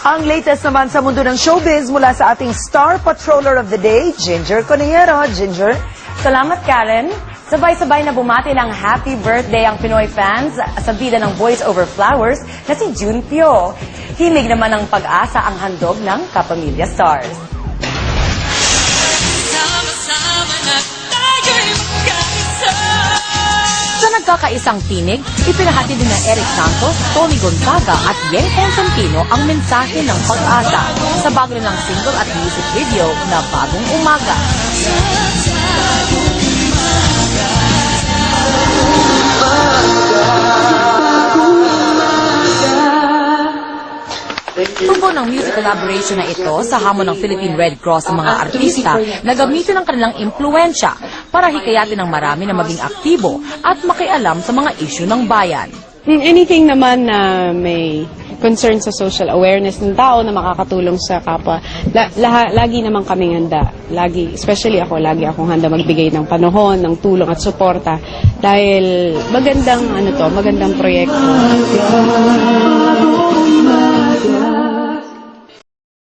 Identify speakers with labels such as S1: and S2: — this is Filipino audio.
S1: Ang latest naman sa mundo ng showbiz mula sa ating Star Patroller of the Day, Ginger Conejero. Ginger?
S2: Salamat, Karen. Sabay-sabay na bumati ng happy birthday ang Pinoy fans sa bida ng Voice Over Flowers na si June Pio. Hilig naman ng pag-asa ang handog ng Kapamilya Stars. Sa nagkakaisang tinig, ipinahati din ng Eric Santos, Tony Gonzaga at Yen Constantino ang mensahe ng pag-asa sa bago nilang single at music video na Bagong Umaga. Tubo ng music collaboration na ito sa hamon ng Philippine Red Cross sa mga artista na gamitin ang kanilang impluensya para hikayatin ng marami na maging aktibo at makialam sa mga issue ng bayan.
S3: Anything naman na may concern sa social awareness ng tao na makakatulong sa kapwa, lagi naman kaming handa. Lagi, especially ako, lagi akong handa magbigay ng panahon, ng tulong at suporta dahil magandang proyekto.